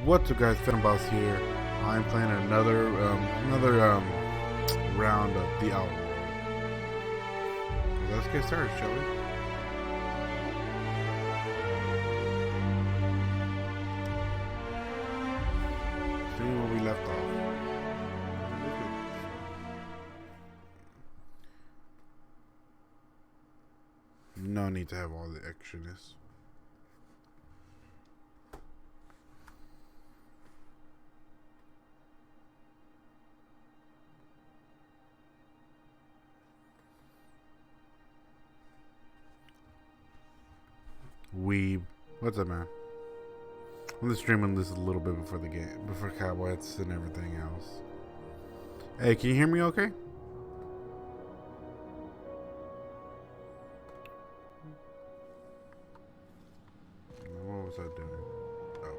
What's up, guys? Boss here. I'm playing another round of the Outer World. Let's get started, shall we? See where we left off. No need to have all the extraness. Weeb. What's up, man? I'm just streaming this a little bit before the game, before Cowboys and everything else. Hey, can you hear me okay? What was I doing? Oh.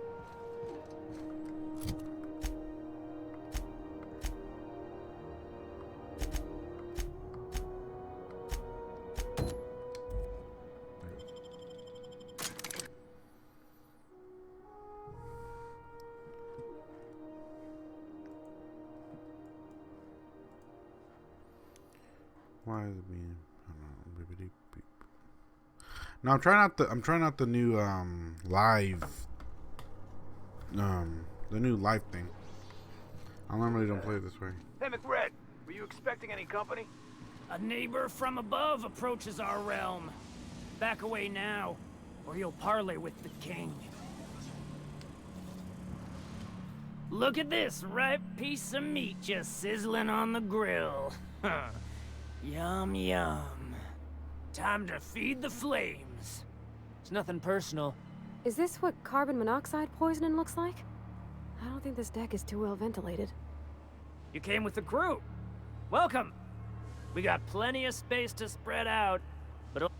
Why is it being? I don't know. Bippity beep. No, I'm trying out the new live the new live thing. I normally don't play it this way. Hey, McRed, were you expecting any company? A neighbor from above approaches our realm. Back away now, or you'll parley with the king. Look at this ripe piece of meat just sizzling on the grill. Yum, yum. Time to feed the flames. It's nothing personal. Is this what carbon monoxide poisoning looks like? I don't think this deck is too well ventilated. You came with the crew. Welcome. We got plenty of space to spread out, but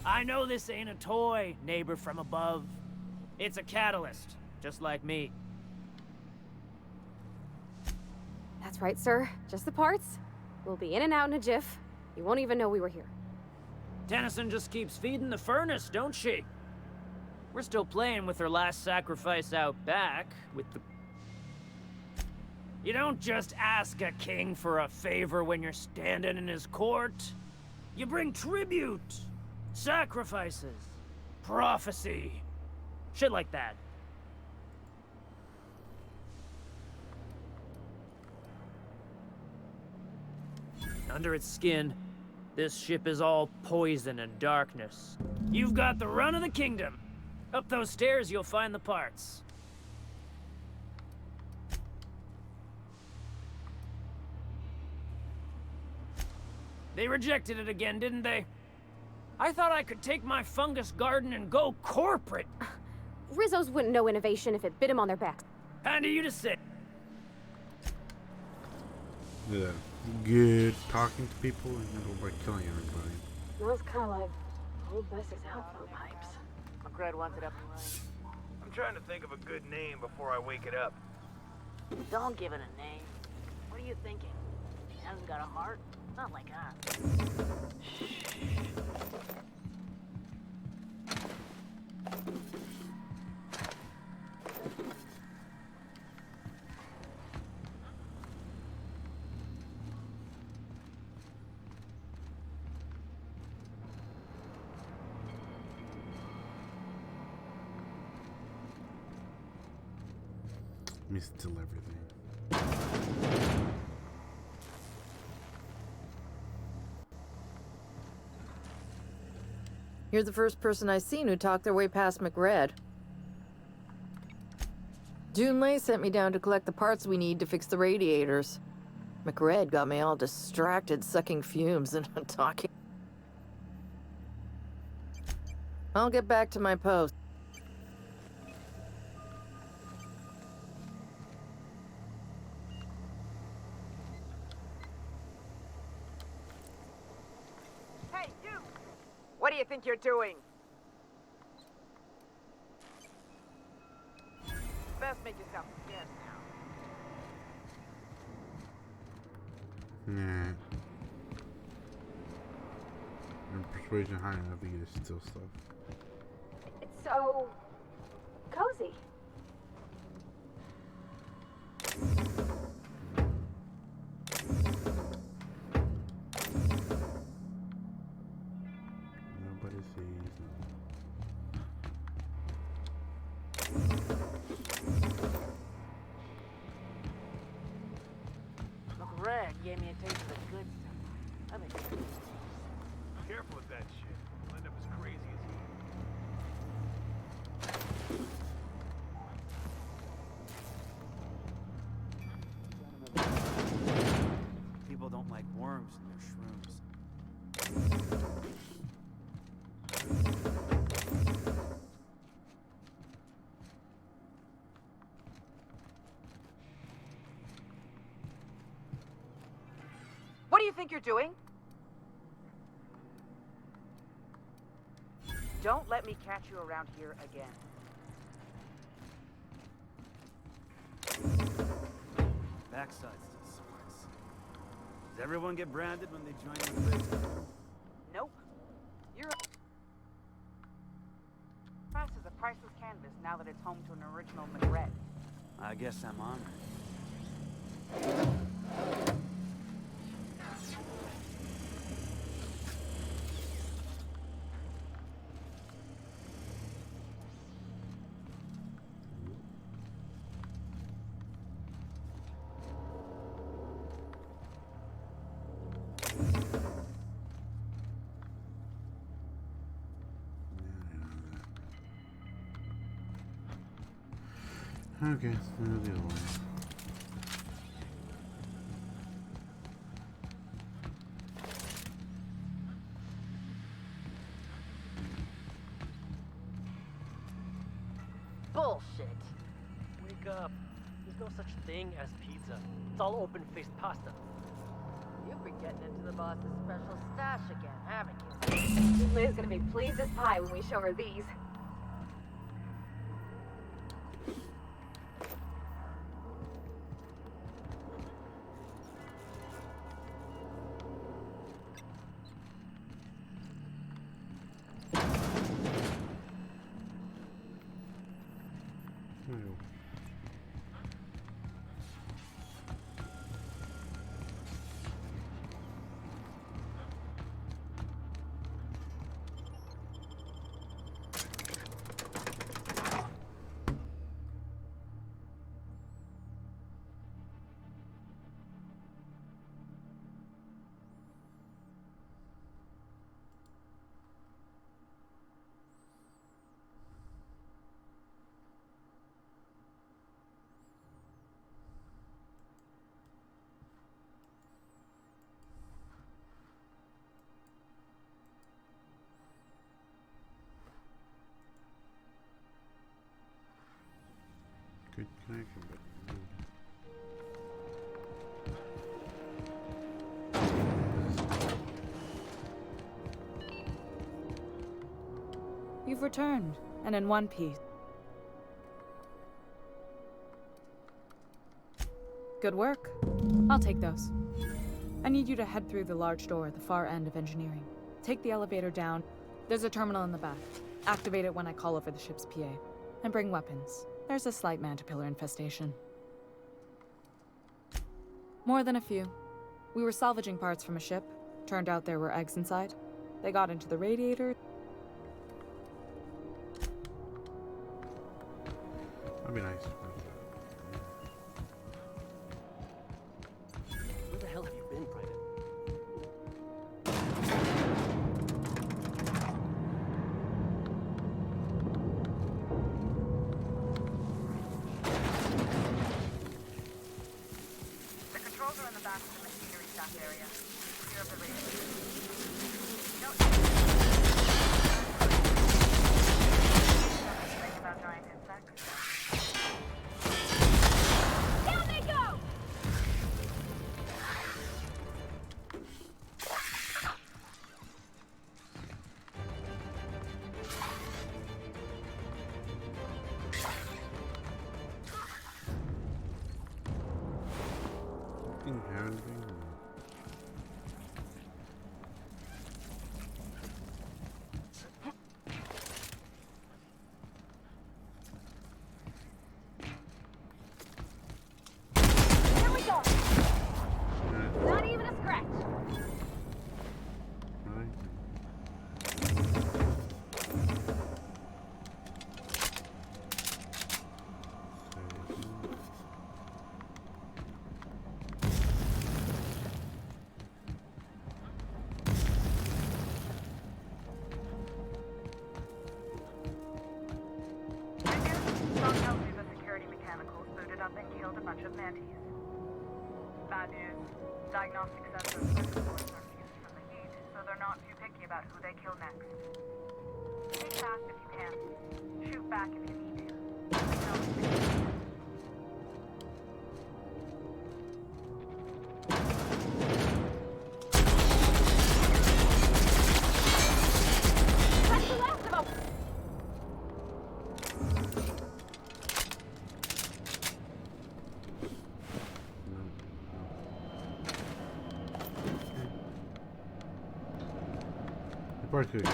I know this ain't a toy, neighbor from above. It's a catalyst, just like me. That's right, sir. Just the parts. We'll be in and out in a jiff. You won't even know we were here. Tennyson just keeps feeding the furnace, don't she? We're still playing with her last sacrifice out back, with the... You don't just ask a king for a favor when you're standing in his court. You bring tribute, sacrifices, prophecy, shit like that. Under its skin, this ship is all poison and darkness. You've got the run of the kingdom. Up those stairs, you'll find the parts. They rejected it again, didn't they? I thought I could take my fungus garden and go corporate. Rizzos wouldn't know innovation if it bit him on their backs. Kind of you to say. Yeah. Good talking to people and go by killing everybody. Smells kind of like old Bess's outflow pipes. McRed wants it up and running. I'm trying to think of a good name before I wake it up. Don't give it a name. What are you thinking? He hasn't got a heart? Not like us. Let me steal everything. You're the first person I've seen who talked their way past McRed. Junlei sent me down to collect the parts we need to fix the radiators. McRed got me all distracted, sucking fumes and talking. I'll get back to my post. Hey, you! What do you think you're doing? Best make yourself scarce now. Nah. Your persuasion high enough to get to steal stuff. It's so cozy. Nobody sees. Look, Red gave me a taste of the good stuff. I think Careful with that shit. You'll end up as crazy as he. People don't like worms in their shrooms. What do you think you're doing? Don't let me catch you around here again. Backsides to the smarts. Does everyone get branded when they join the Red's crew? Nope. You're Press is a priceless canvas now that it's home to an original McRed. I guess I'm honored. Okay, so the other one. Bullshit. Wake up. There's no such thing as pizza. It's all open-faced pasta. You've been getting into the boss's special stash again, haven't you? Liz gonna be pleased as pie when we show her these. Ew. Good connection, but You've returned, and in one piece. Good work. I'll take those. I need you to head through the large door at the far end of engineering. Take the elevator down. There's a terminal in the back. Activate it when I call over the ship's PA. And bring weapons. There's a slight Mantipillar infestation. More than a few. We were salvaging parts from a ship. Turned out there were eggs inside. They got into the radiator. that'd be nice. Where the hell have you been, Private? The controls are in the back of the machinery staff area. Clear of the radiator. Think about giant insects? vigilantes. Bad news. Diagnostic sensors and reports are fused from the heat, so they're not too picky about who they kill next. Take fast if you can. Shoot back if you need to. No mistake. That's the last of them! Probably could.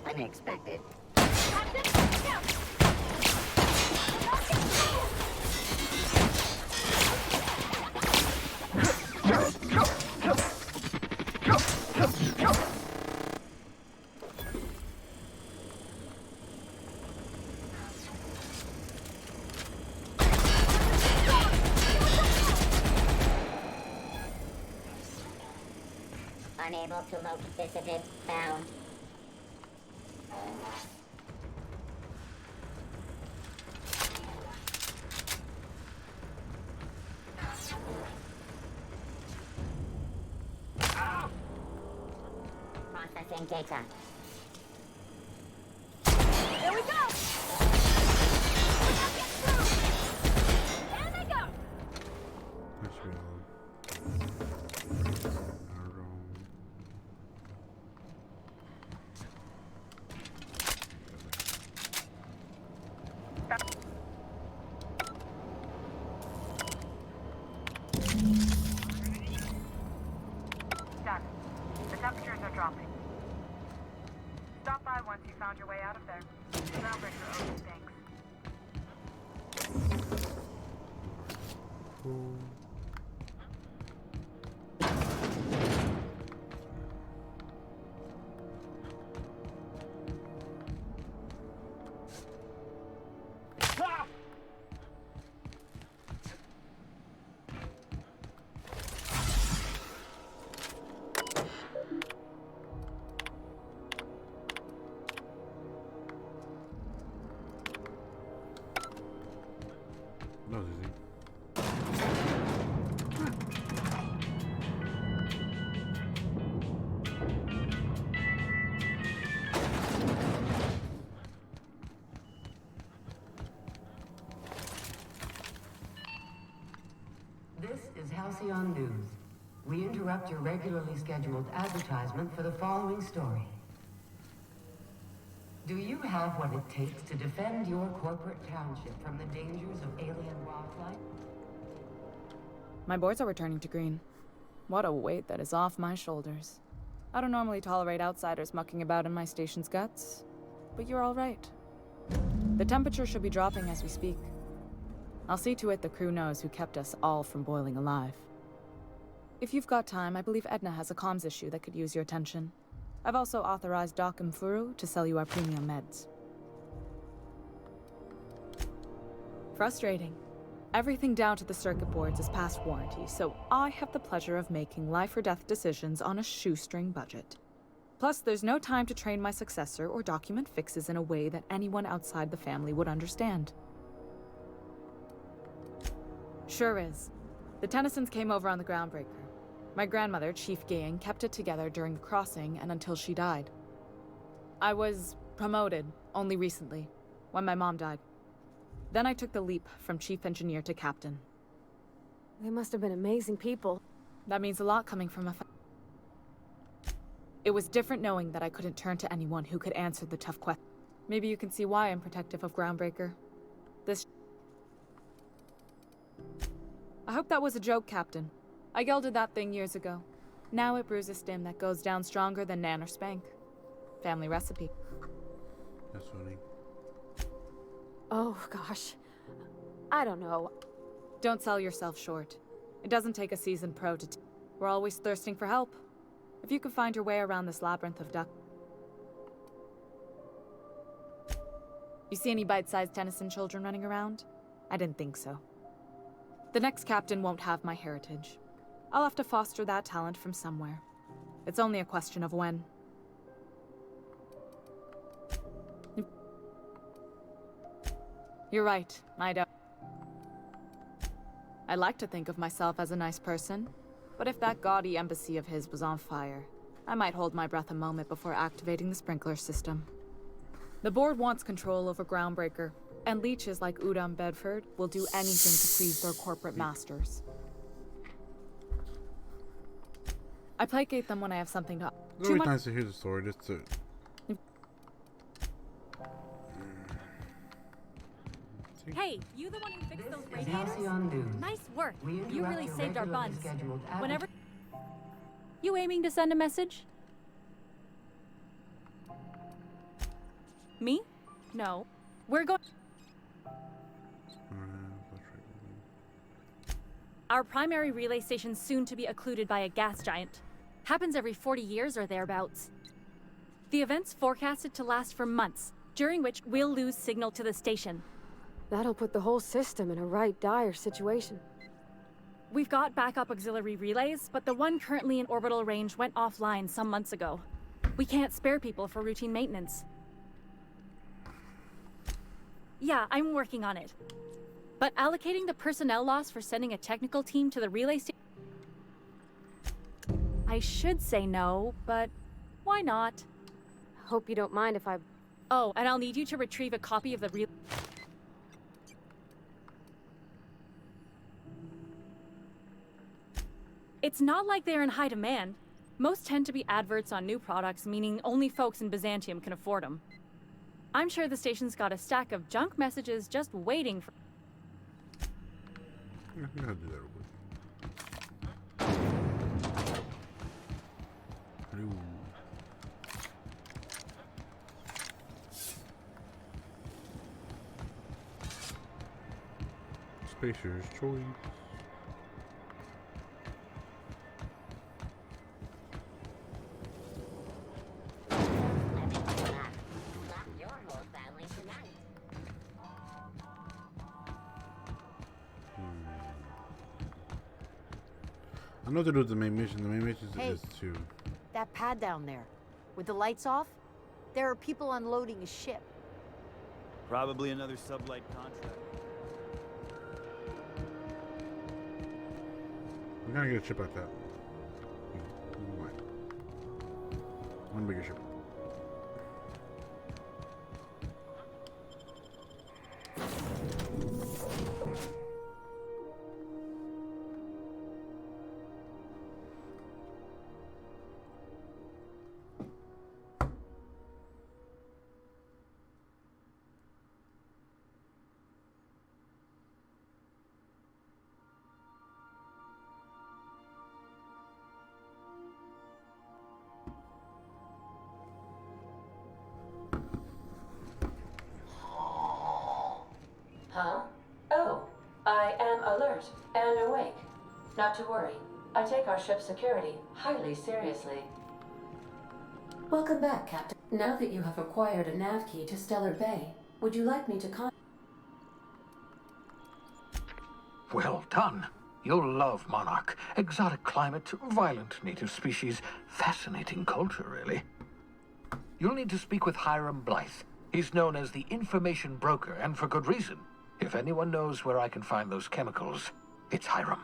Unexpected. Unable to locate dissident found. Processing data. There we go! Now get through! There they go! That should be all. Done. The temperatures are dropping. Stop by once you found your way out of there. Groundbreaker owes you thanks. That was easy. This is Halcyon News. We interrupt your regularly scheduled advertisement for the following story. Do you have what it takes to defend your corporate township from the dangers of alien wildlife? My boards are returning to green. What a weight that is off my shoulders. I don't normally tolerate outsiders mucking about in my station's guts, but you're all right. The temperature should be dropping as we speak. I'll see to it the crew knows who kept us all from boiling alive. If you've got time, I believe Edna has a comms issue that could use your attention. I've also authorized Doc and Furu to sell you our premium meds. Frustrating. Everything down to the circuit boards is past warranty, so I have the pleasure of making life or death decisions on a shoestring budget. Plus, there's no time to train my successor or document fixes in a way that anyone outside the family would understand. Sure is. The Tennysons came over on the Groundbreaker. My grandmother, Chief Gaying, kept it together during the crossing and until she died. I was promoted only recently, when my mom died. Then I took the leap from chief engineer to captain. They must have been amazing people. That means a lot coming from a It was different knowing that I couldn't turn to anyone who could answer the tough questions. Maybe you can see why I'm protective of Groundbreaker. I hope that was a joke, Captain. I gelded that thing years ago. Now it brews a stim that goes down stronger than Nan or Spank. Family recipe. That's funny. Oh, gosh. I don't know. Don't sell yourself short. It doesn't take a seasoned pro to We're always thirsting for help. If you could find your way around this labyrinth of duck... You see any bite-sized Tennyson children running around? I didn't think so. The next captain won't have my heritage. I'll have to foster that talent from somewhere. It's only a question of when. You're right, I don't. I like to think of myself as a nice person, but if that gaudy embassy of his was on fire, I might hold my breath a moment before activating the sprinkler system. The board wants control over Groundbreaker, and leeches like Udom Bedford will do anything to please their corporate masters. I placate them when I have something to. It's always nice to hear the story, just to. Hey, you the one who fixed those This is radiators? Halcyon News. Nice work. We You interrupt really your saved our regularly buns. scheduled Whenever. You aiming to send a message? Me? No. We're going. Our primary relay station's soon to be occluded by a gas giant. Happens every 40 years or thereabouts. The event's forecasted to last for months, during which we'll lose signal to the station. That'll put the whole system in a right dire situation. We've got backup auxiliary relays, but the one currently in orbital range went offline some months ago. We can't spare people for routine maintenance. Yeah, I'm working on it. But allocating the personnel loss for sending a technical team to the relay station... I should say no, but why not? Hope you don't mind if I... Oh, and I'll need you to retrieve a copy of the relay... It's not like they're in high demand. Most tend to be adverts on new products, meaning only folks in Byzantium can afford them. I'm sure the station's got a stack of junk messages just waiting for... I'm gonna do that real quick. Ooh. Spacer's choice. I know what to do with the main mission. The main mission Hey. is to. That pad down there, with the lights off, there are people unloading a ship. Probably another sublight contract. I'm gonna get a ship like that. One bigger ship. Huh? Oh, I am alert and awake. Not to worry. I take our ship's security highly seriously. Welcome back, Captain. Now that you have acquired a nav key to Stellar Bay, would you like me to Well done. You'll love Monarch. Exotic climate, violent native species, fascinating culture, really. You'll need to speak with Hiram Blythe. He's known as the information broker, and for good reason. If anyone knows where I can find those chemicals, it's Hiram.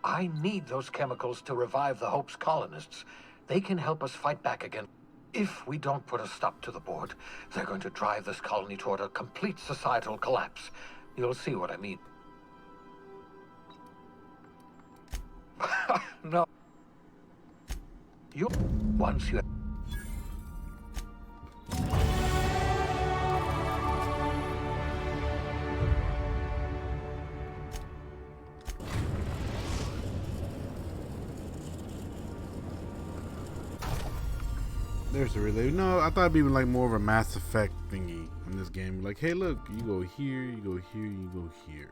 I need those chemicals to revive the Hope's colonists. They can help us fight back again. If we don't put a stop to the board, they're going to drive this colony toward a complete societal collapse. You'll see what I mean. No. Once you... There's the relay. No, I thought it'd be like more of a Mass Effect thingy in this game. Like, hey, look, you go here, you go here, you go here.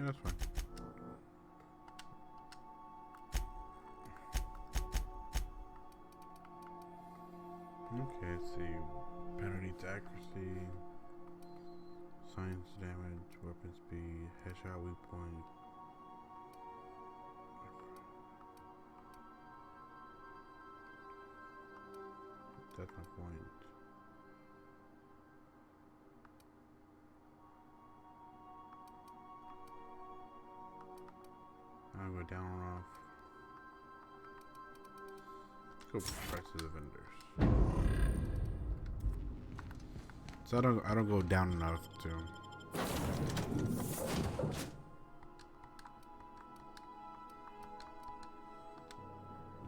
that's fine. Okay, let's see. Penalty to accuracy, science damage, weapon speed, headshot weak point. That's my point. I'll go down or off. Let's go price to the vendors. So I don't go down enough to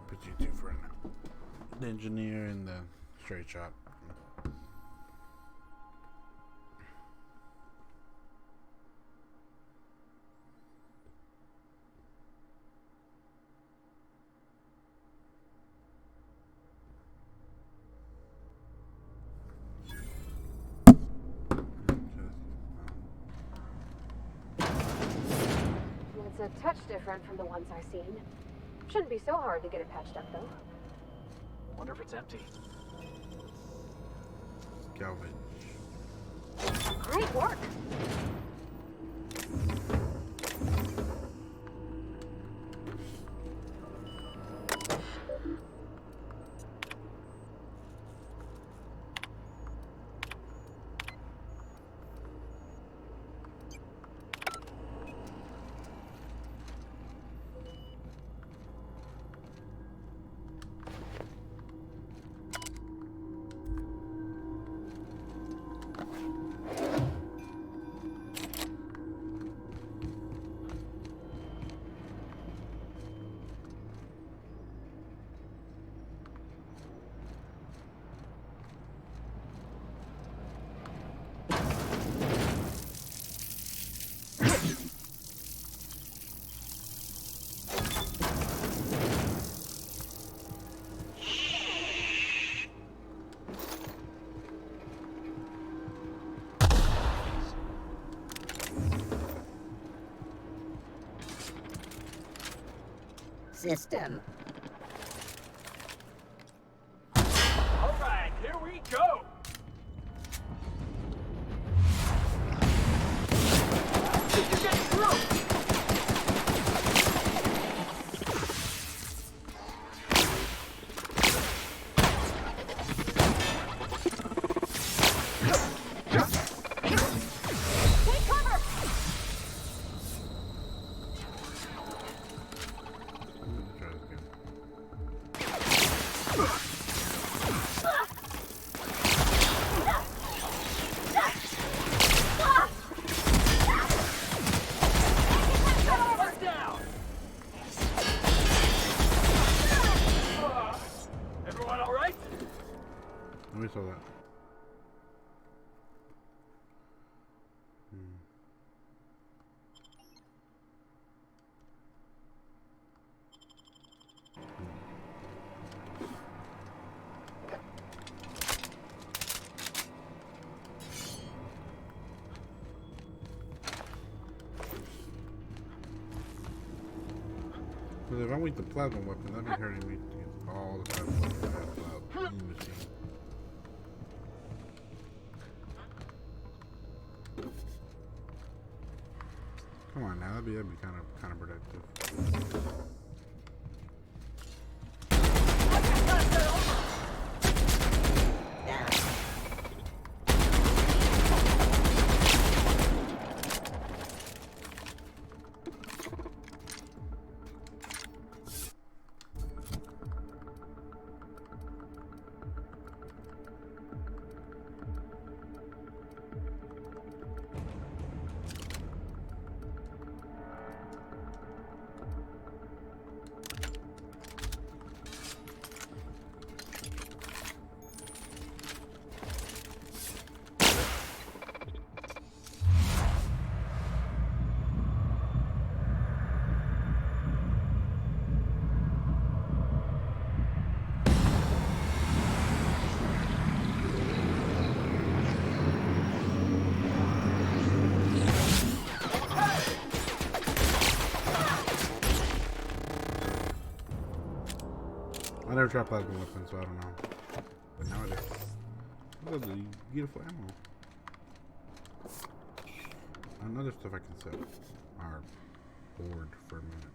put you two for now. The engineer and the straight shot. It's a touch different from the ones I've seen. Shouldn't be so hard to get it patched up, though. Wonder if it's empty. Salvage. Great work! System. All right, here we go. Did you get through? We saw that. Because if I'm with the plasma weapon, that'd be hurting me to get all the plasma weapons I have out in the machine. Come on now, that'd be kind of productive. never tried plasma weapons, so I don't know. But now I do. Look at the beautiful ammo. Another stuff I can sell. Our board for a minute.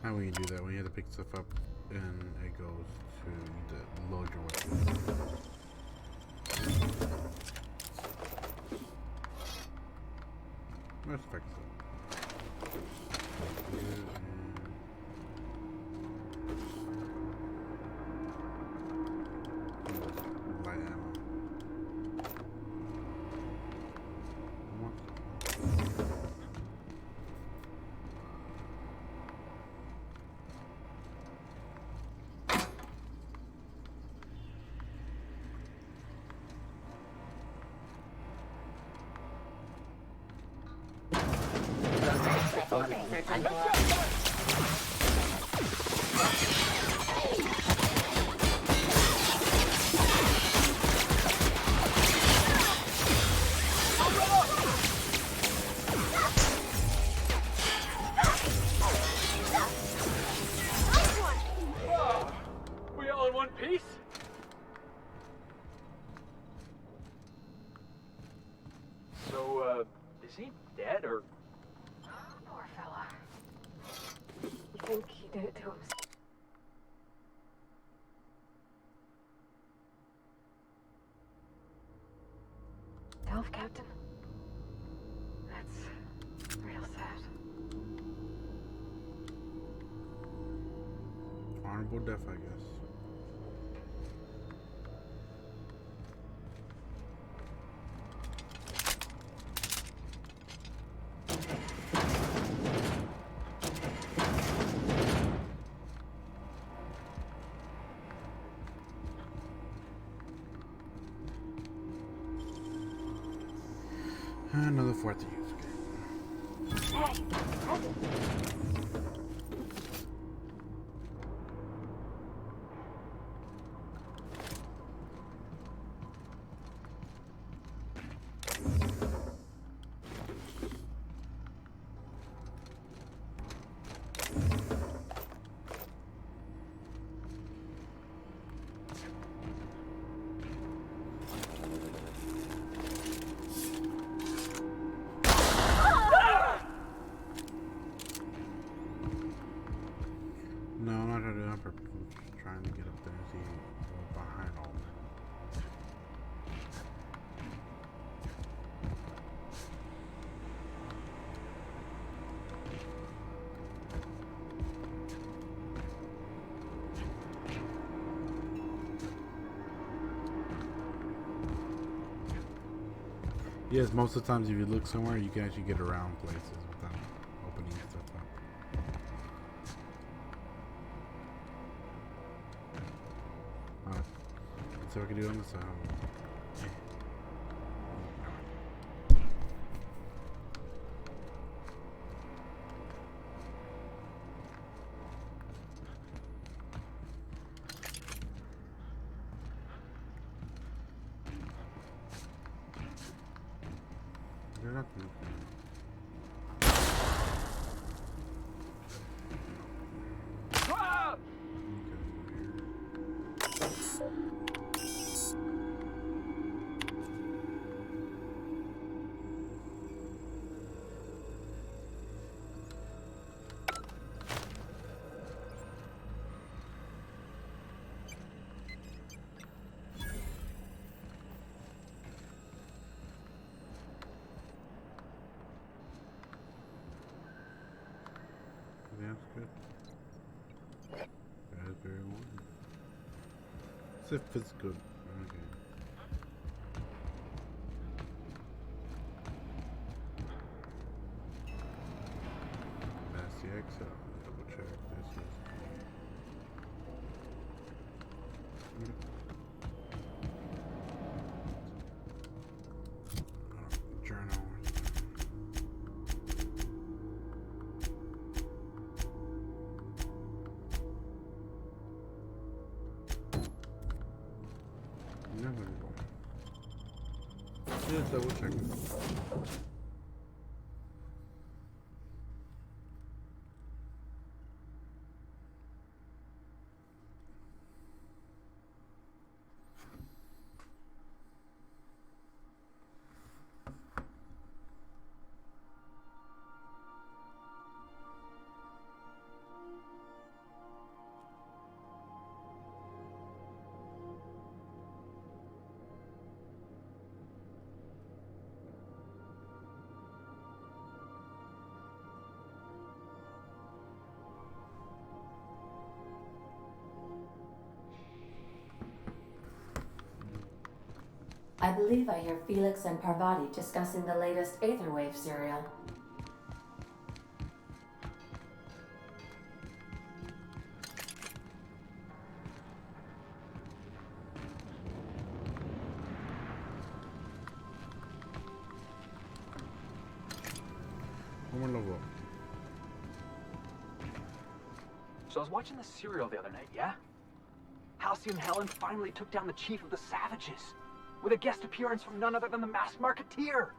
How will you do that? When you have to pick stuff up and it goes to the load your weapon. Let's fix it. Light ammo. We all in one piece? So, is he dead or? Poor fella. You think he did it to himself? Captain? That's real sad. Honorable death, I guess. Another 4th use. No, I'm not trying to do that on purpose. I'm just trying to get up there and see what's behind all that. Yes, most of the times if you look somewhere, you can actually get around places without opening stuff up. Alright, let's see what I can do on this side. There's nothing. That's good. Raspberry one. See if it's good. Okay. That's the XL. Double check. This is journal. Yeah, there we go. Just double checking. I believe I hear Felix and Parvati discussing the latest Aetherwave serial. One more level up. So I was watching the serial the other night, yeah? Halcyon Helen finally took down the chief of the Savages, with a guest appearance from none other than the Masked Marketeer.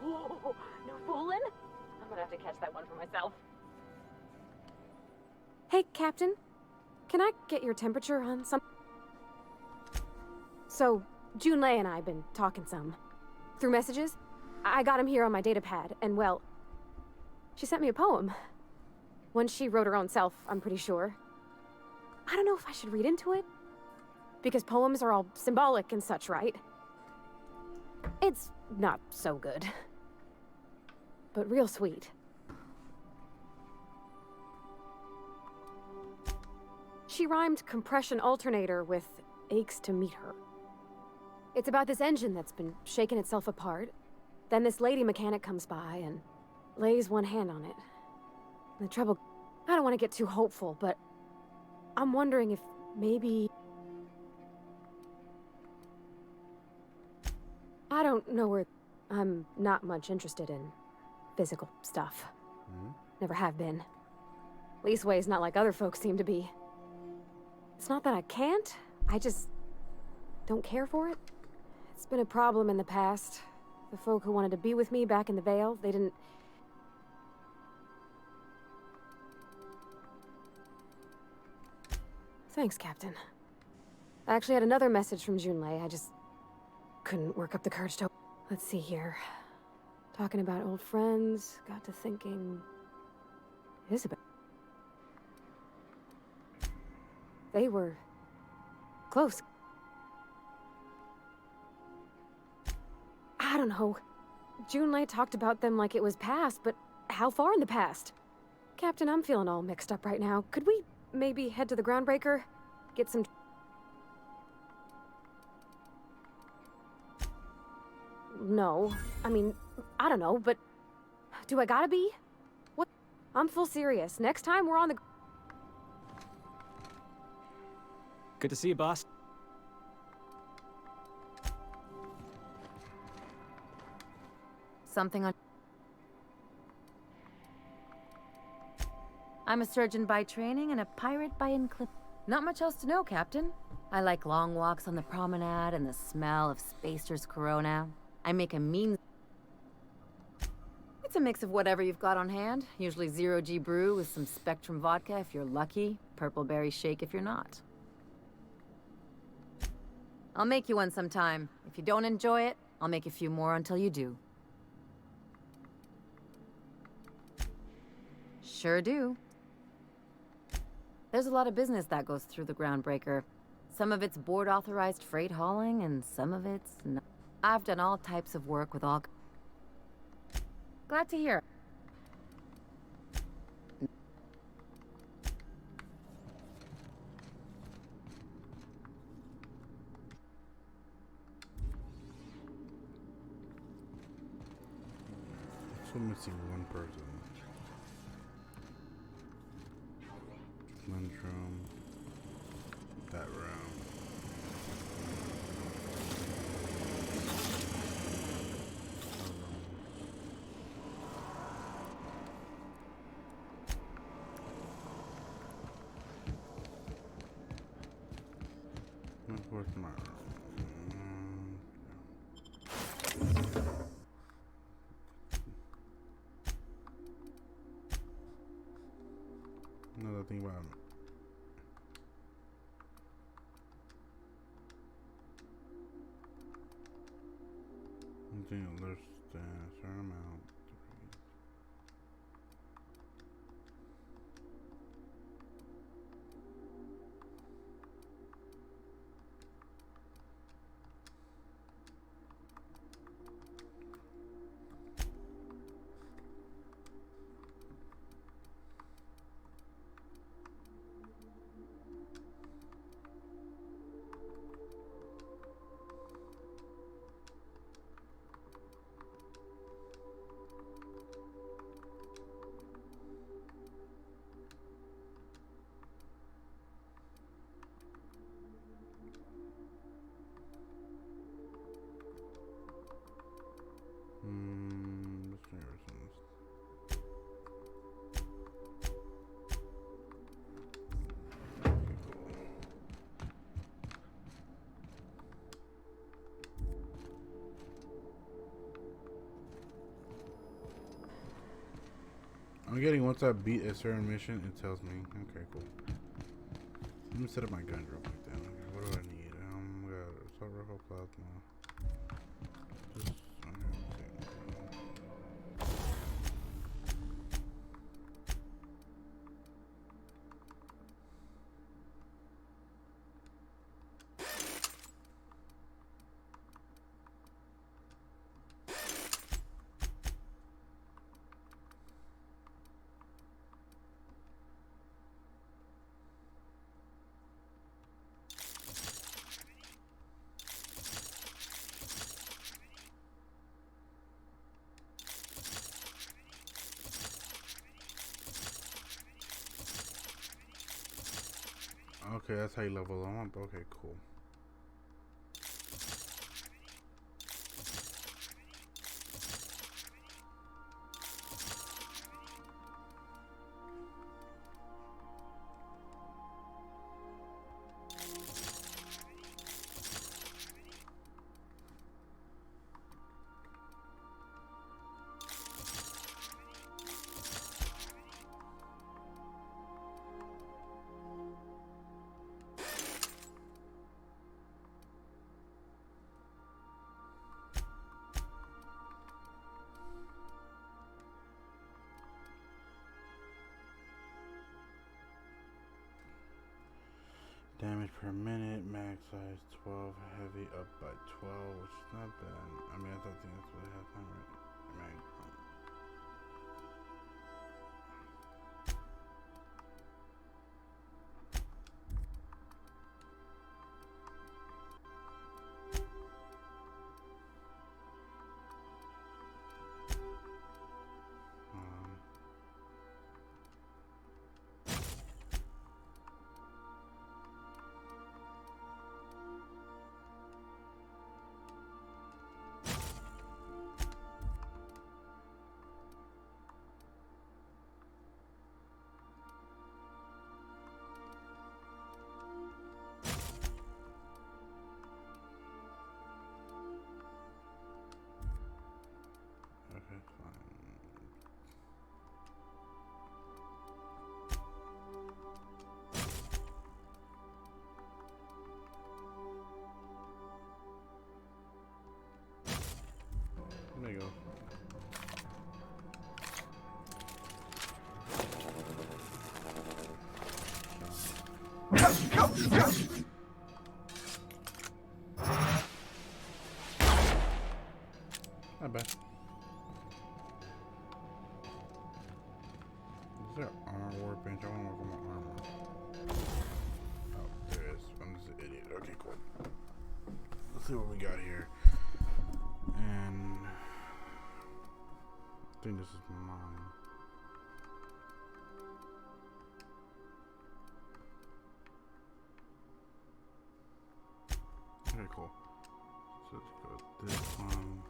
Oh, no fooling? I'm gonna have to catch that one for myself. Hey, Captain. Can I get your temperature on some... So, Junlei and I have been talking some. Through messages. I got him here on my datapad, and well... She sent me a poem. One she wrote her own self, I'm pretty sure. I don't know if I should read into it. Because poems are all symbolic and such, right? It's not so good. But real sweet. She rhymed compression alternator with aches to meet her. It's about this engine that's been shaking itself apart. Then this lady mechanic comes by and lays one hand on it. The trouble... I don't want to get too hopeful, but I'm wondering if maybe... I don't know where... I'm not much interested in physical stuff. Never have been. Leastways not like other folks seem to be. It's not that I can't, I just don't care for it. It's been a problem in the past. The folk who wanted to be with me back in the Vale, they didn't... Thanks, Captain. I actually had another message from Junlei. I just couldn't work up the courage to... Let's see here. Talking about old friends, got to thinking... Isabel. They were... close. I don't know. Junlei talked about them like it was past, but how far in the past? Captain, I'm feeling all mixed up right now. Could we maybe head to the Groundbreaker? Get some... No. I mean, I don't know, but... Do I gotta be? What? I'm full serious. Next time we're on the... Good to see you, boss. Something on... I'm a surgeon by training and a pirate by inclin... Not much else to know, Captain. I like long walks on the promenade and the smell of Spacer's Corona. I make a mean... It's a mix of whatever you've got on hand. Usually zero-G brew with some Spectrum vodka if you're lucky. Purple berry shake if you're not. I'll make you one sometime. If you don't enjoy it, I'll make a few more until you do. Sure do. There's a lot of business that goes through the Groundbreaker. Some of it's board-authorized freight hauling, and some of it's not. I've done all types of work with all... Glad to hear. So missing one person. Lunchroom. That room. Where's my room? think about it. There's a certain amount. I'm getting once I beat a certain mission, it tells me. Okay, cool. Let me set up my gun real quick then. Okay, what do I need? We got assault rifle, plasma. Just, okay, that's how you level them up. Okay, cool. Damage per minute, max size 12, heavy up by 12, which is not bad. I mean, I don't think that's what it has on right. Okay, fine. There you go. Not bad. Is there armor workbench? I want to work on my armor. Oh, there it is. I'm just an idiot. Okay, cool. Let's see what we got here. And I think this is mine. Okay, cool. So let's go with this one.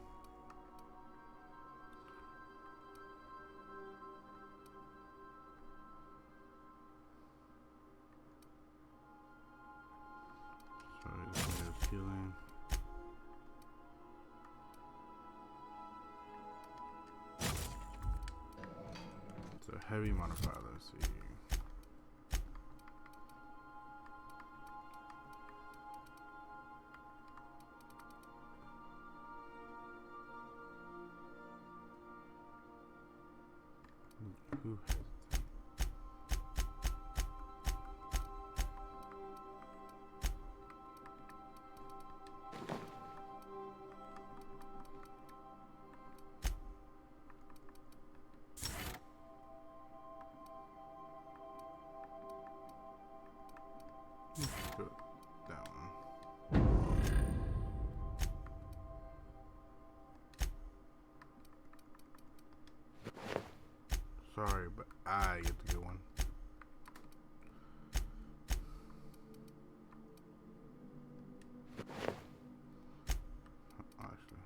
Sorry, this one is healing. It's a heavy modifier, let's see. Who? Good. That one. Sorry, but I get the good one. Actually.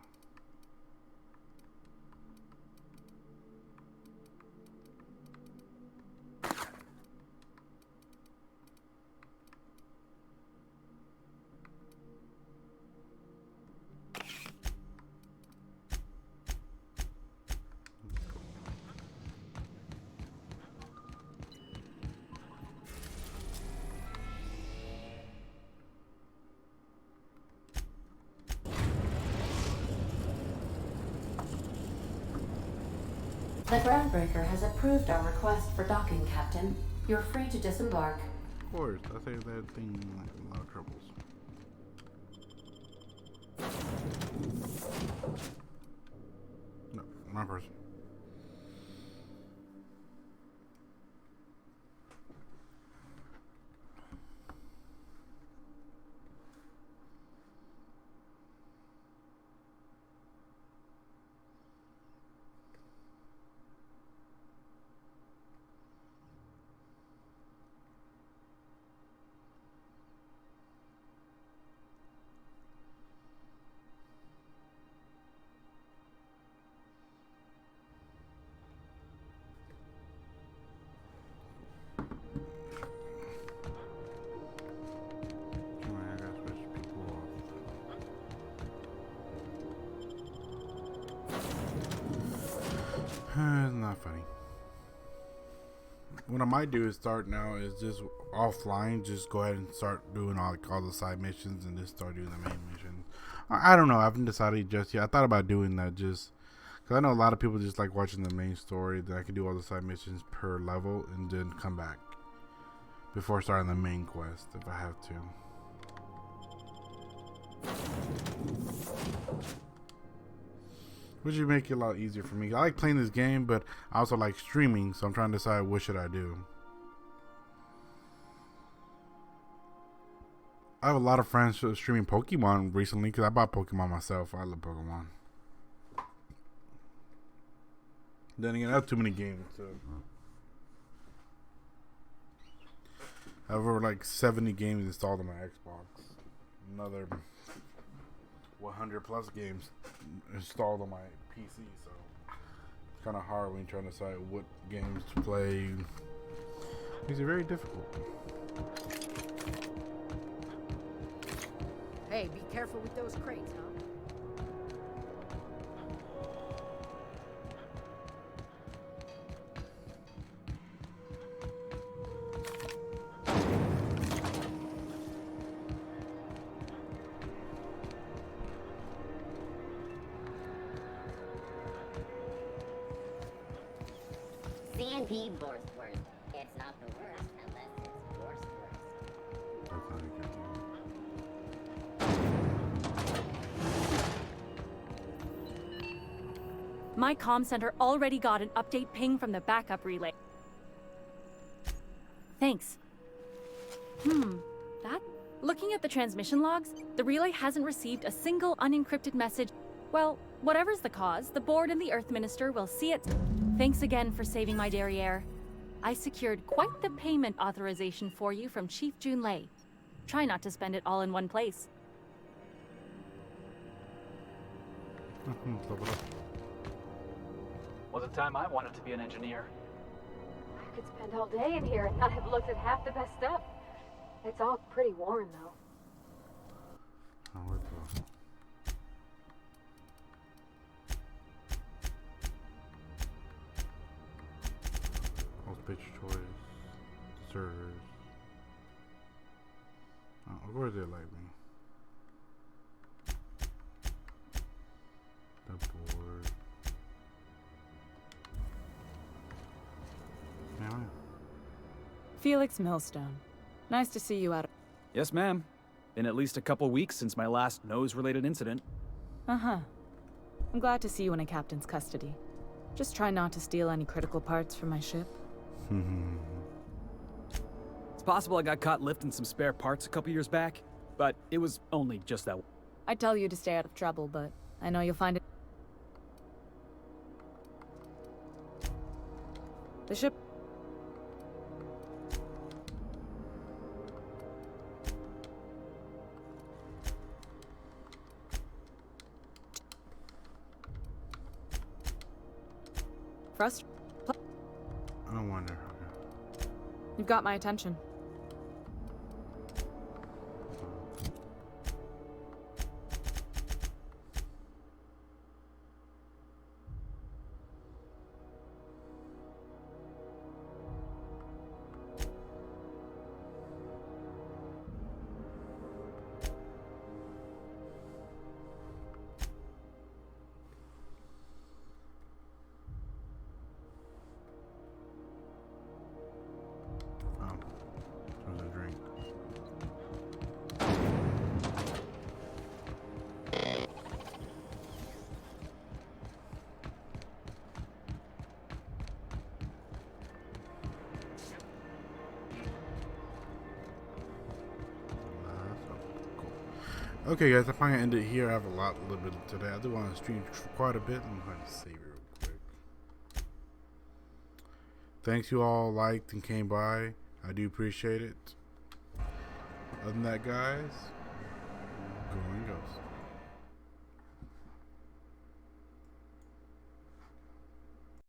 The Groundbreaker has approved our request for docking, Captain. You're free to disembark. Of course, I saved that thing like a lot of troubles. No, wrong person. It's not funny. What I might do is start now is just offline, just go ahead and start doing all the side missions and just start doing the main missions. I don't know. I haven't decided just yet. I thought about doing that just because I know a lot of people just like watching the main story. Then I could do all the side missions per level and then come back before starting the main quest if I have to. Which would make it a lot easier for me. I like playing this game, but I also like streaming, so I'm trying to decide what should I do. I have a lot of friends streaming Pokemon recently because I bought Pokemon myself. I love Pokemon. Then again, I have too many games. So. I have over like 70 games installed on my Xbox. Another 100 plus games installed on my PC, so it's kind of hard when you're trying to decide what games to play. These are very difficult. Hey, be careful with those crates, huh? C&P Borstworth. It's not the worst unless it's Borstworth. That's not a good My comm center already got an update ping from the backup relay. Thanks. That? Looking at the transmission logs, the relay hasn't received a single unencrypted message. Well, whatever's the cause, the board and the Earth Minister will see it. Thanks again for saving my derriere. I secured quite the payment authorization for you from Chief Junlei. Try not to spend it all in one place. Was a time I wanted to be an engineer. I could spend all day in here and not have looked at half the best stuff. It's all pretty worn, though. Pitch choice, servers. Oh, of course they like me. The board. Felix Millstone. Nice to see you out. Yes, ma'am. Been at least a couple weeks since my last nose-related incident. Uh-huh. I'm glad to see you in a captain's custody. Just try not to steal any critical parts from my ship. It's possible I got caught lifting some spare parts a couple years back, but it was only just that. I'd tell you to stay out of trouble, but I know you'll find it. The ship. I don't wonder. You've got my attention. Okay, guys, I'm probably gonna end it here. I have a little bit today. I do want to stream for quite a bit. I'm going to save it real quick. Thanks, you all liked and came by. I do appreciate it. Other than that, guys, going Ghost.